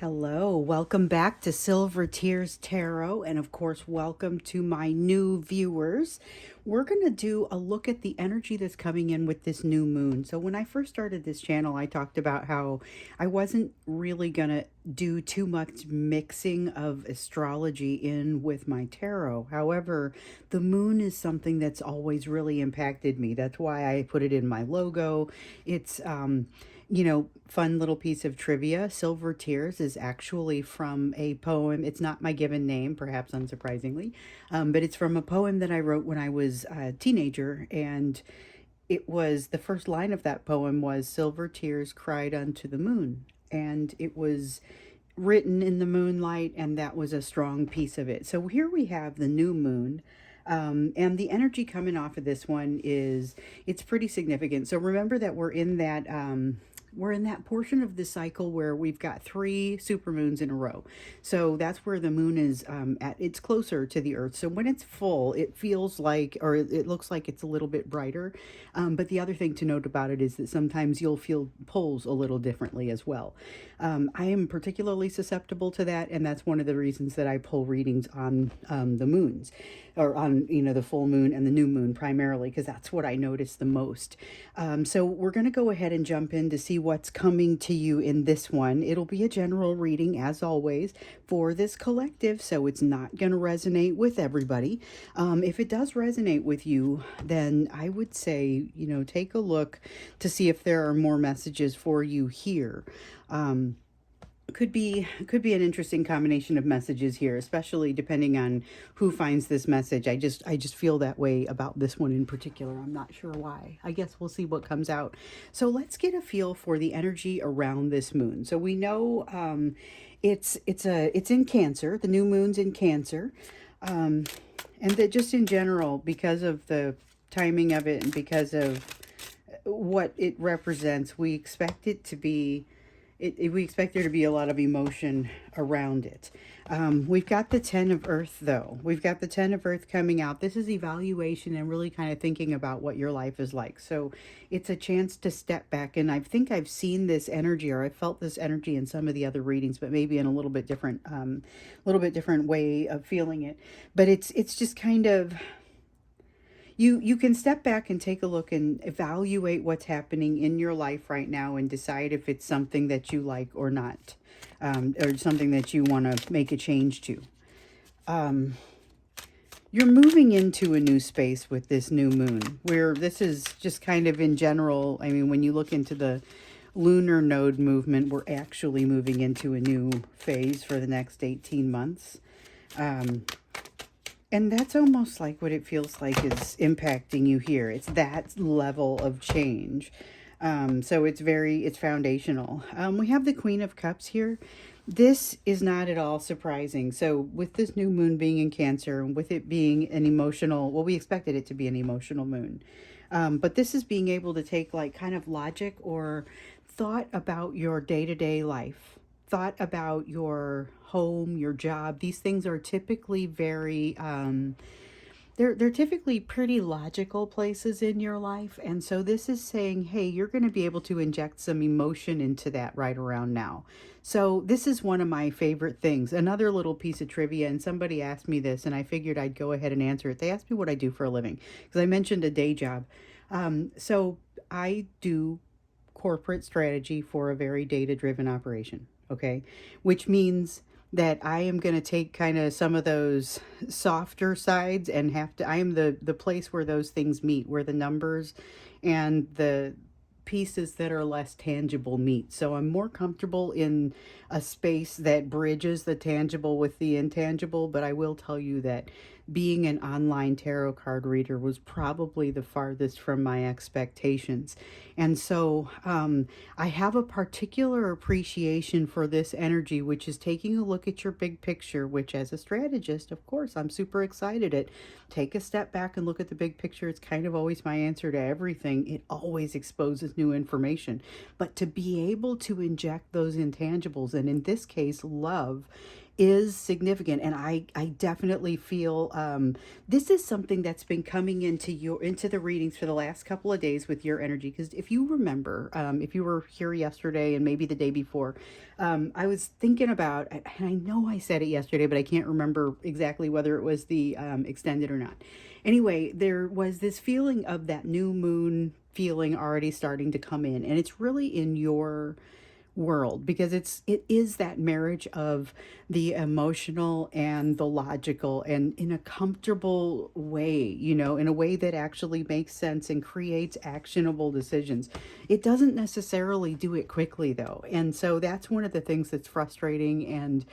Hello, welcome back to Silver Tears Tarot, and of course, welcome to my new viewers. We're going to do a look at the energy that's coming in with this new moon. So, when I first started this channel, I talked about how I wasn't really going to do too much mixing of astrology in with my tarot. However, the moon is something that's always really impacted me. That's why I put it in my logo. It's, fun little piece of trivia. Silver Tears is actually from a poem. It's not my given name, perhaps unsurprisingly, but it's from a poem that I wrote when I was a teenager. And it was the first line of that poem was Silver Tears cried unto the moon. And it was written in the moonlight, and that was a strong piece of it. So here we have the new moon. And the energy coming off of this one is it's pretty significant. So remember that we're in that portion of the cycle where we've got 3 supermoons in a row. So that's where the moon is it's closer to the earth. So when it's full, it feels like, or it looks like it's a little bit brighter. But the other thing to note about it is that sometimes you'll feel pulls a little differently as well. I am particularly susceptible to that, and that's one of the reasons that I pull readings on the moons, or on the full moon and the new moon primarily, because that's what I notice the most. So we're going to go ahead and jump in to see what's coming to you in this one. It'll be a general reading, as always, for this collective, so it's not going to resonate with everybody. If it does resonate with you, then I would say, take a look to see if there are more messages for you here. Could be an interesting combination of messages here, especially depending on who finds this message. I just feel that way about this one in particular. I'm not sure why. I guess we'll see what comes out. So let's get a feel for the energy around this moon. So we know it's in Cancer. The new moon's in Cancer, and that just in general, because of the timing of it and because of what it represents, we expect it to be we expect there to be a lot of emotion around it. We've got the 10 of Earth, though. We've got the 10 of Earth coming out. This is evaluation and really kind of thinking about what your life is like. So it's a chance to step back. And I think I've seen this energy, or I felt this energy in some of the other readings, but maybe in a little bit different way of feeling it. But it's just kind of, you can step back and take a look and evaluate what's happening in your life right now and decide if it's something that you like or not, or something that you want to make a change to. You're moving into a new space with this new moon, where this is just kind of in general. I mean, when you look into the lunar node movement, we're actually moving into a new phase for the next 18 months. And that's almost like what it feels like is impacting you here. It's that level of change. So it's foundational. We have the Queen of Cups here. This is not at all surprising. So with this new moon being in Cancer, and with it being an emotional, well, we expected it to be an emotional moon. But this is being able to take like kind of logic or thought about your day-to-day life, thought about your home, your job. These things are typically very they're typically pretty logical places in your life. And so this is saying, hey, you're going to be able to inject some emotion into that right around now. So this is one of my favorite things. Another little piece of trivia, and somebody asked me this and I figured I'd go ahead and answer it. They asked me what I do for a living because I mentioned a day job. So I do corporate strategy for a very data-driven operation, okay? Which means that I am going to take kind of some of those softer sides and I am the place where those things meet, where the numbers and the pieces that are less tangible meet. So I'm more comfortable in a space that bridges the tangible with the intangible, but I will tell you that being an online tarot card reader was probably the farthest from my expectations. And so I have a particular appreciation for this energy, which is taking a look at your big picture, which as a strategist, of course, I'm super excited at. Take a step back and look at the big picture. It's kind of always my answer to everything. It always exposes new information. But to be able to inject those intangibles, and in this case, love, is significant, and I definitely feel this is something that's been coming into the readings for the last couple of days with your energy. Because if you remember, if you were here yesterday and maybe the day before, I was thinking about, and I know I said it yesterday, but I can't remember exactly whether it was the extended or not. Anyway, there was this feeling of that new moon feeling already starting to come in, and it's really in your world, because it is that marriage of the emotional and the logical, and in a comfortable way, in a way that actually makes sense and creates actionable decisions. It doesn't necessarily do it quickly though, and so that's one of the things that's frustrating. And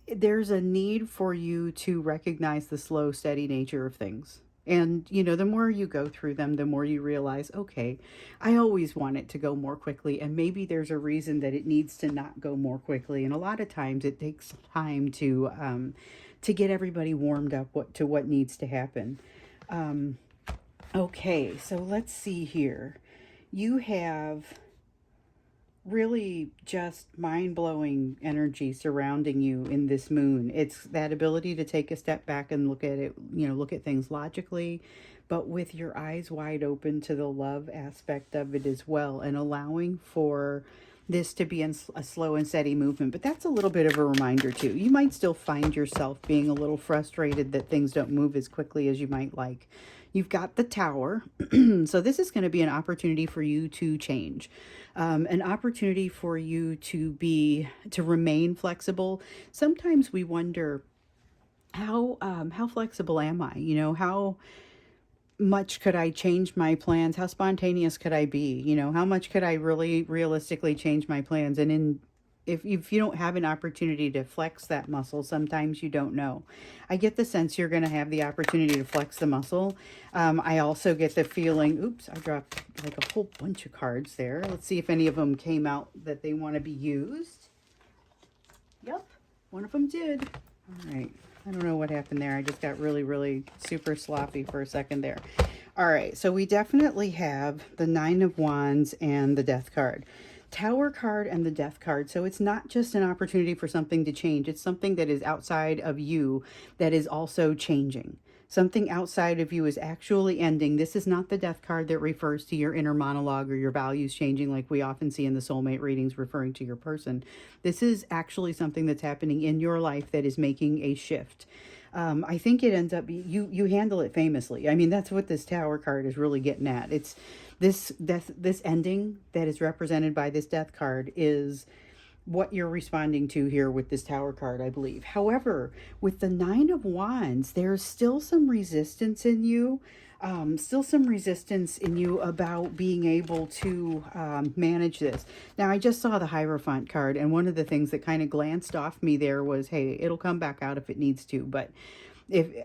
there's a need for you to recognize the slow, steady nature of things. And, the more you go through them, the more you realize, okay, I always want it to go more quickly. And maybe there's a reason that it needs to not go more quickly. And a lot of times it takes time to get everybody warmed up to what needs to happen. Okay, so let's see here. You have really just mind-blowing energy surrounding you in this moon. It's that ability to take a step back and look at it, look at things logically, but with your eyes wide open to the love aspect of it as well, and allowing for this to be in a slow and steady movement. But that's a little bit of a reminder too. You might still find yourself being a little frustrated that things don't move as quickly as you might like. You've got the Tower. So this is going to be an opportunity for you to change, an opportunity for you to remain flexible. Sometimes we wonder, how flexible am I? How much could I change my plans? How spontaneous could I be? How much could I really realistically change my plans? And if you don't have an opportunity to flex that muscle, sometimes you don't know. I get the sense you're going to have the opportunity to flex the muscle. I also get the feeling, oops, I dropped like a whole bunch of cards there. Let's see if any of them came out that they want to be used. Yep, one of them did. All right. I don't know what happened there. I just got really, really super sloppy for a second there. All right. So we definitely have the Nine of Wands and the Death card. Tower card and the Death card. So it's not just an opportunity for something to change. It's something that is outside of you that is also changing. Something outside of you is actually ending. This is not the Death card that refers to your inner monologue or your values changing like we often see in the soulmate readings referring to your person. This is actually something that's happening in your life that is making a shift. I think it ends up, you handle it famously. I mean, that's what this Tower card is really getting at. It's this ending that is represented by this Death card is what you're responding to here with this Tower card, I believe. However, with the Nine of Wands, there's still some resistance in you. About being able to manage this. Now, I just saw the Hierophant card, and one of the things that kind of glanced off me there was, hey, it'll come back out if it needs to, but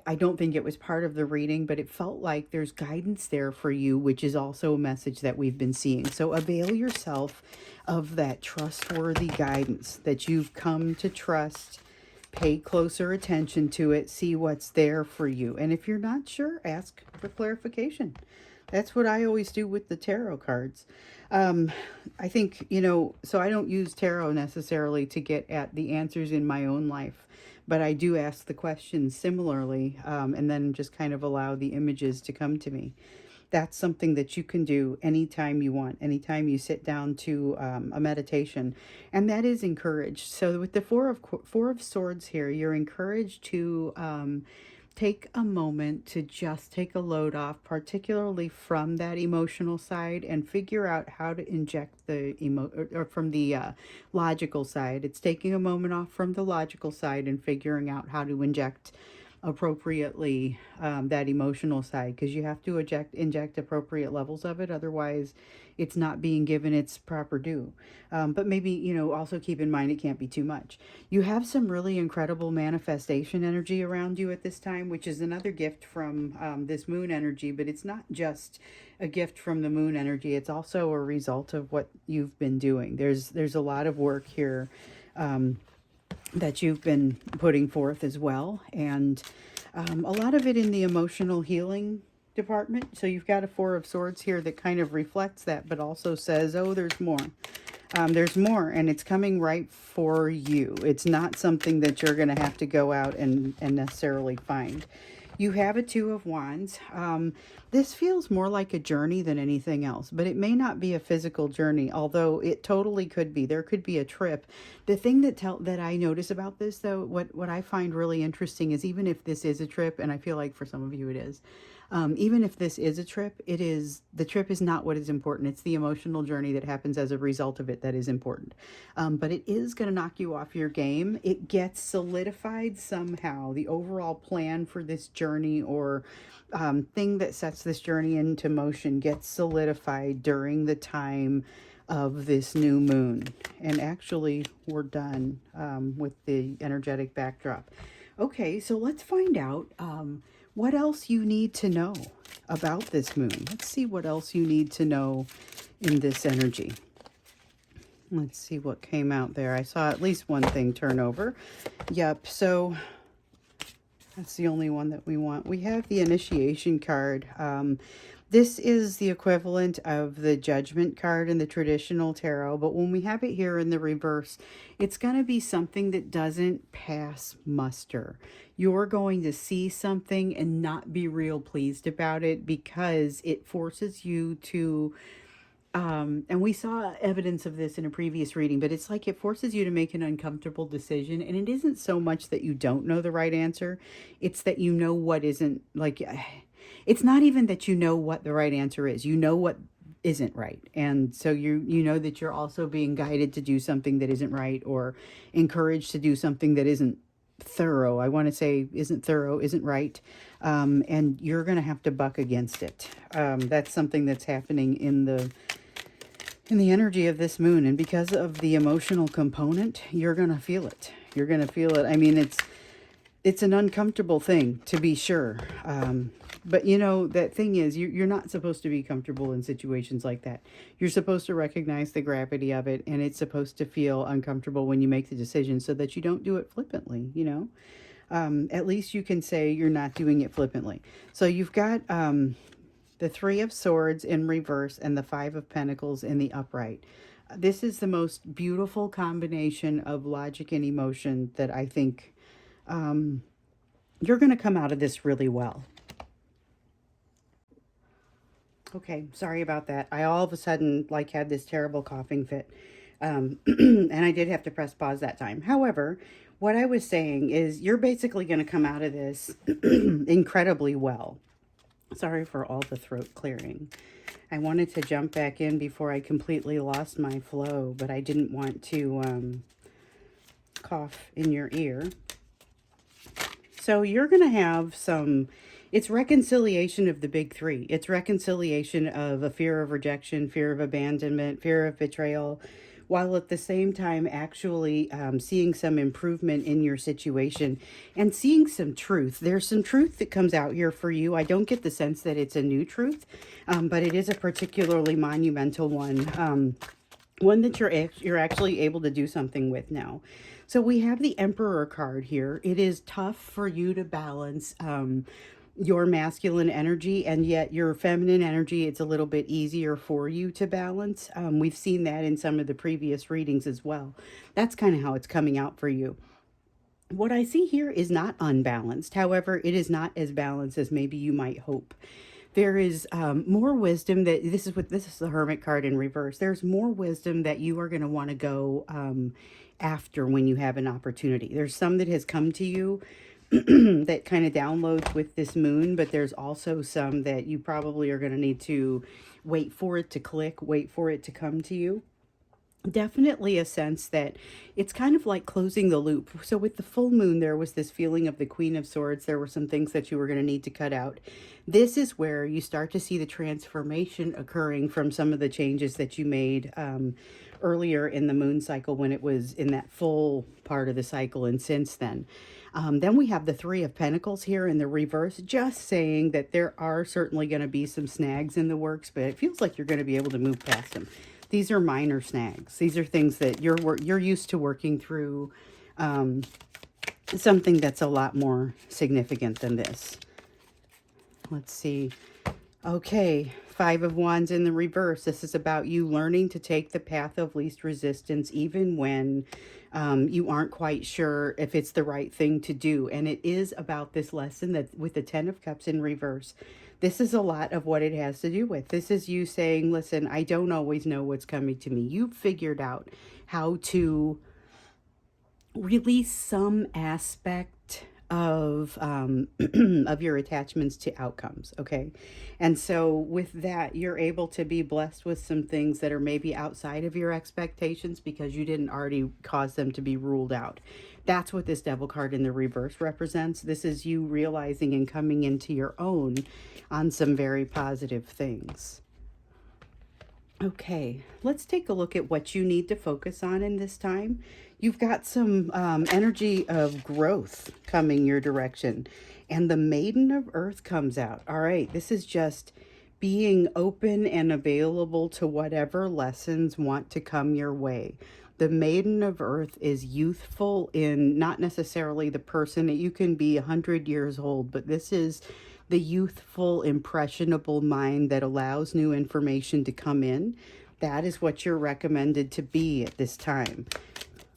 I don't think it was part of the reading, but it felt like there's guidance there for you, which is also a message that we've been seeing. So avail yourself of that trustworthy guidance that you've come to trust. Pay closer attention to it, see what's there for you. And if you're not sure, ask for clarification. That's what I always do with the tarot cards. I think, so I don't use tarot necessarily to get at the answers in my own life, but I do ask the questions similarly, and then just kind of allow the images to come to me. That's something that you can do anytime you want, anytime you sit down to a meditation, and that is encouraged. So with the Four of Swords here, you're encouraged to take a moment to just take a load off, particularly from that emotional side, and figure out how to inject or from the logical side. It's taking a moment off from the logical side and figuring out how to inject appropriately that emotional side, because you have to inject appropriate levels of it, otherwise it's not being given its proper due. But maybe, also keep in mind it can't be too much. You have some really incredible manifestation energy around you at this time, which is another gift from this moon energy, but it's not just a gift from the moon energy, it's also a result of what you've been doing. There's a lot of work here that you've been putting forth as well, and a lot of it in the emotional healing department. So you've got a Four of Swords here that kind of reflects that, but also says, oh, there's more. There's more, and it's coming right for you. It's not something that you're going to have to go out and necessarily find. You have a Two of Wands. This feels more like a journey than anything else, but it may not be a physical journey, although it totally could be. There could be a trip. The thing that I notice about this, though, what I find really interesting is even if this is a trip, and I feel like for some of you it is, even if this is a trip, the trip is not what is important. It's the emotional journey that happens as a result of it that is important. But it is going to knock you off your game. It gets solidified somehow. The overall plan for this journey or thing that sets this journey into motion gets solidified during the time of this new moon. And actually, we're done with the energetic backdrop. Okay, so let's find out what else you need to know about this moon. Let's see what else you need to know in this energy. Let's see what came out there. I saw at least one thing turn over. Yep, so that's the only one that we want. We have the initiation card. This is the equivalent of the judgment card in the traditional tarot, but when we have it here in the reverse, it's going to be something that doesn't pass muster. You're going to see something and not be real pleased about it because it forces you to and we saw evidence of this in a previous reading, but it's like it forces you to make an uncomfortable decision. And it isn't so much that you don't know the right answer. It's that you know what isn't, like, it's not even that you know what the right answer is. You know what isn't right. And so you know that you're also being guided to do something that isn't right, or encouraged to do something that isn't thorough. I want to say isn't thorough, isn't right. And you're going to have to buck against it. That's something that's happening in the energy of this moon, and because of the emotional component, you're gonna feel it. You're gonna feel it. I mean, it's an uncomfortable thing, to be sure, but you know, that thing is, you're not supposed to be comfortable in situations like that. You're supposed to recognize the gravity of it, and it's supposed to feel uncomfortable when you make the decision so that you don't do it flippantly, you know. At least you can say you're not doing it flippantly. So you've got the Three of Swords in reverse and the Five of Pentacles in the upright. This is the most beautiful combination of logic and emotion that I think you're going to come out of this really well. Okay, sorry about that. I all of a sudden like had this terrible coughing fit. And I did have to press pause that time. However, what I was saying is you're basically going to come out of this incredibly well. Sorry for all the throat clearing. I wanted to jump back in before I completely lost my flow, but I didn't want to cough in your ear. So you're going to have it's reconciliation of the big three. It's reconciliation of a fear of rejection, fear of abandonment, fear of betrayal, while at the same time actually seeing some improvement in your situation and seeing some truth. There's some truth that comes out here for you. I don't get the sense that it's a new truth, but it is a particularly monumental one, one that you're actually able to do something with now. So we have the Emperor card here. It is tough for you to balance your masculine energy, and yet your feminine energy, it's a little bit easier for you to balance. We've seen that in some of the previous readings as well. That's kind of how it's coming out for you. What I see here is not unbalanced. However, it is not as balanced as maybe you might hope. There is more wisdom that this is the Hermit card in reverse. There's more wisdom that you are going to want to go after when you have an opportunity. There's some that has come to you that kind of downloads with this moon, but there's also some that you probably are going to need to wait for it to click, wait for it to come to you. Definitely a sense that it's kind of like closing the loop. So with the full moon, there was this feeling of the Queen of Swords. There were some things that you were going to need to cut out. This is where you start to see the transformation occurring from some of the changes that you made earlier in the moon cycle when it was in that full part of the cycle, and since then. Then we have the Three of Pentacles here in the reverse, just saying that there are certainly going to be some snags in the works, but it feels like you're going to be able to move past them. These are minor snags. These are things that you're used to working through, something that's a lot more significant than this. Let's see. Okay, Five of Wands in the reverse. This is about you learning to take the path of least resistance, even when you aren't quite sure if it's the right thing to do. And it is about this lesson that with the Ten of Cups in reverse, this is a lot of what it has to do with. This is you saying, listen, I don't always know what's coming to me. You've figured out how to release some aspect of of your attachments to outcomes. Okay, and so with that, you're able to be blessed with some things that are maybe outside of your expectations because you didn't already cause them to be ruled out. That's what this Devil card in the reverse represents. This is you realizing and coming into your own on some very positive things. Okay, let's take a look at what you need to focus on in this time. You've got some energy of growth coming your direction, and the Maiden of Earth comes out. All right, this is just being open and available to whatever lessons want to come your way. The Maiden of Earth is youthful in not necessarily the person that you can be 100 years old, but this is the youthful, impressionable mind that allows new information to come in. That is what you're recommended to be at this time.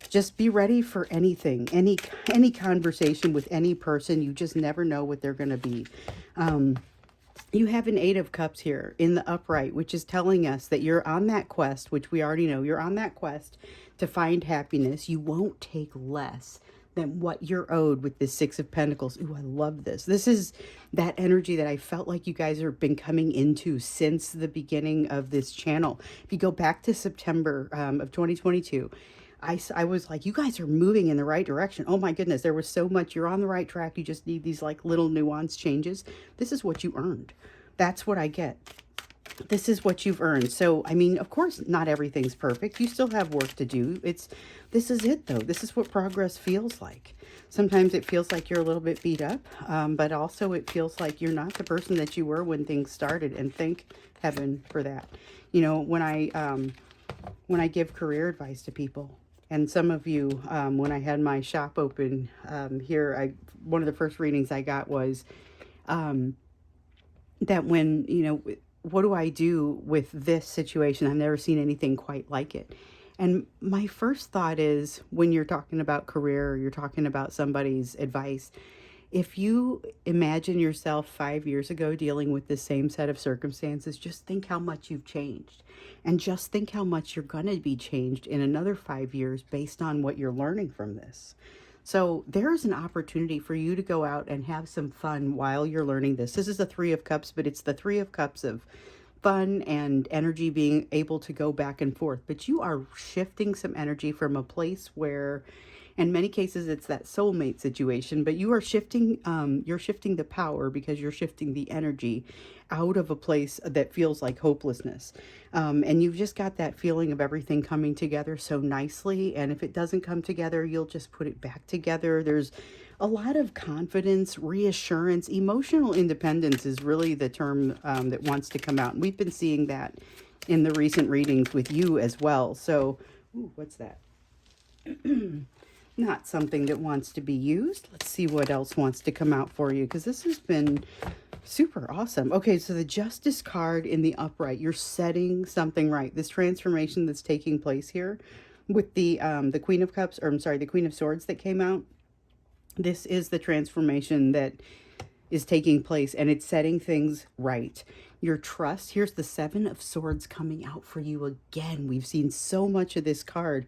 Just be ready for anything, any conversation with any person. You just never know what they're going to be. You have an Eight of Cups here in the upright, which is telling us that you're on that quest, which we already know. You're on that quest to find happiness. You won't take less than what you're owed with this Six of Pentacles. Ooh, I love this. This is that energy that I felt like you guys have been coming into since the beginning of this channel. If you go back to September of 2022, I was like, you guys are moving in the right direction. Oh my goodness, there was so much. You're on the right track. You just need these like little nuance changes. This is what you earned. That's what I get. This is what you've earned. So, I mean, of course, not everything's perfect. You still have work to do. This is it though. This is what progress feels like. Sometimes it feels like you're a little bit beat up, but also it feels like you're not the person that you were when things started, and thank heaven for that. You know, when I give career advice to people, and some of you, when I had my shop open here, one of the first readings I got was that when, you know, what do I do with this situation? I've never seen anything quite like it. And my first thought is when you're talking about career, or you're talking about somebody's advice, if you imagine yourself 5 years ago dealing with the same set of circumstances, just think how much you've changed. And just think how much you're going to be changed in another 5 years based on what you're learning from this. So there's an opportunity for you to go out and have some fun while you're learning this. This is the Three of Cups, but it's the Three of Cups of fun and energy, being able to go back and forth. But you are shifting some energy from a place where, in many cases, it's that soulmate situation, but you are shifting, you're shifting the power because you're shifting the energy out of a place that feels like hopelessness. And you've just got that feeling of everything coming together so nicely. And if it doesn't come together, you'll just put it back together. There's a lot of confidence, reassurance, emotional independence is really the term that wants to come out. And we've been seeing that in the recent readings with you as well. So, ooh, what's that? Not something that wants to be used. Let's see what else wants to come out for you, because this has been super awesome. Okay, so the Justice card in the upright, you're setting something right. This transformation that's taking place here with the Queen of Cups, or I'm sorry, the Queen of Swords that came out. This is the transformation that is taking place, and it's setting things right. Your trust, here's the Seven of Swords coming out for you again. We've seen so much of this card.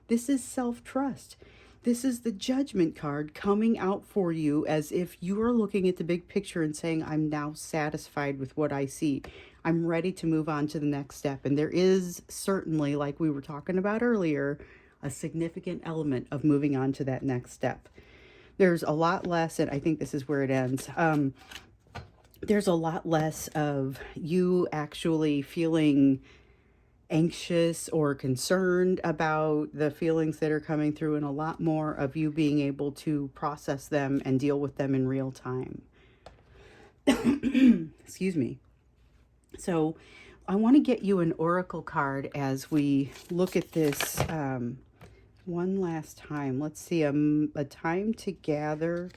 This is self-trust. This is the Judgment card coming out for you as if you are looking at the big picture and saying, I'm now satisfied with what I see. I'm ready to move on to the next step. And there is certainly, like we were talking about earlier, a significant element of moving on to that next step. There's a lot less, and I think this is where it ends. There's a lot less of you actually feeling anxious or concerned about the feelings that are coming through, and a lot more of you being able to process them and deal with them in real time. Excuse me. So I want to get you an oracle card as we look at this one last time. Let's see, a time to gather,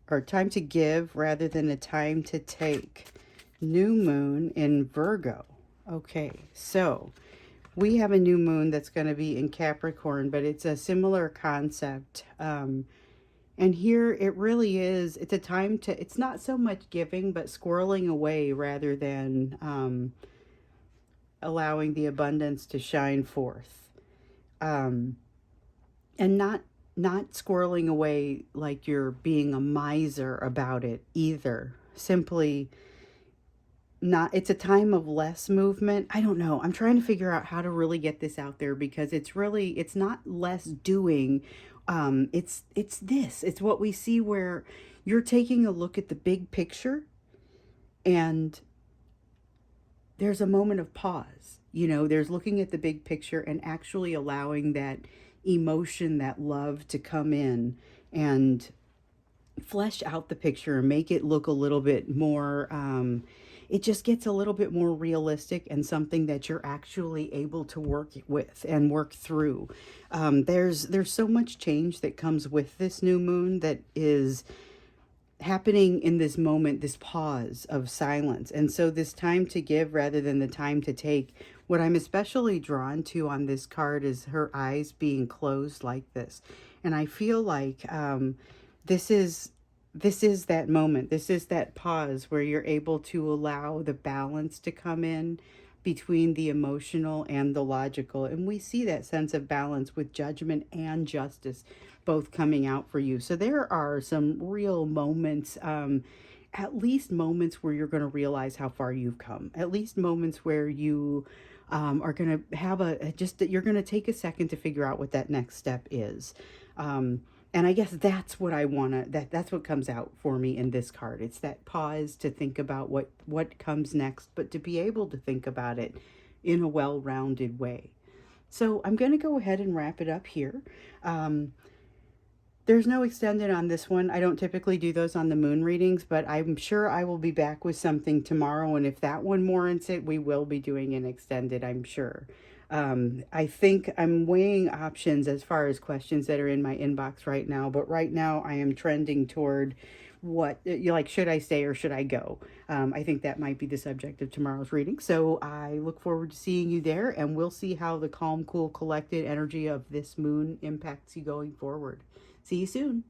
or time to give rather than a time to take. New moon in Virgo. Okay, so we have a new moon that's going to be in Capricorn, but it's a similar concept. And here it really is, it's a time to, it's not so much giving, but squirreling away rather than allowing the abundance to shine forth. Um, and not squirreling away like you're being a miser about it either. Simply not, it's a time of less movement. I don't know, I'm trying to figure out how to really get this out there, because it's really, it's not less doing. It's what we see, where you're taking a look at the big picture, and there's a moment of pause. There's looking at the big picture and actually allowing that emotion, that love, to come in and flesh out the picture and make it look a little bit more, it just gets a little bit more realistic, and something that you're actually able to work with and work through. There's so much change that comes with this new moon that is happening in this moment, this pause of silence. And so this time to give rather than the time to take. What I'm especially drawn to on this card is her eyes being closed like this. And I feel like this is this is that moment. This is that pause where you're able to allow the balance to come in between the emotional and the logical. And we see that sense of balance with judgment and justice both coming out for you. So there are some real moments, at least moments where you're going to realize how far you've come, at least moments where you are going to have just that you're going to take a second to figure out what that next step is. And I guess that's what I want to, that's what comes out for me in this card. It's that pause to think about what comes next, but to be able to think about it in a well-rounded way. So I'm going to go ahead and wrap it up here. There's no extended on this one. I don't typically do those on the moon readings, but I'm sure I will be back with something tomorrow. And if that one warrants it, we will be doing an extended, I'm sure. I think I'm weighing options as far as questions that are in my inbox right now. But right now I am trending toward what you like, should I stay or should I go? I think that might be the subject of tomorrow's reading. So I look forward to seeing you there, and we'll see how the calm, cool, collected energy of this moon impacts you going forward. See you soon.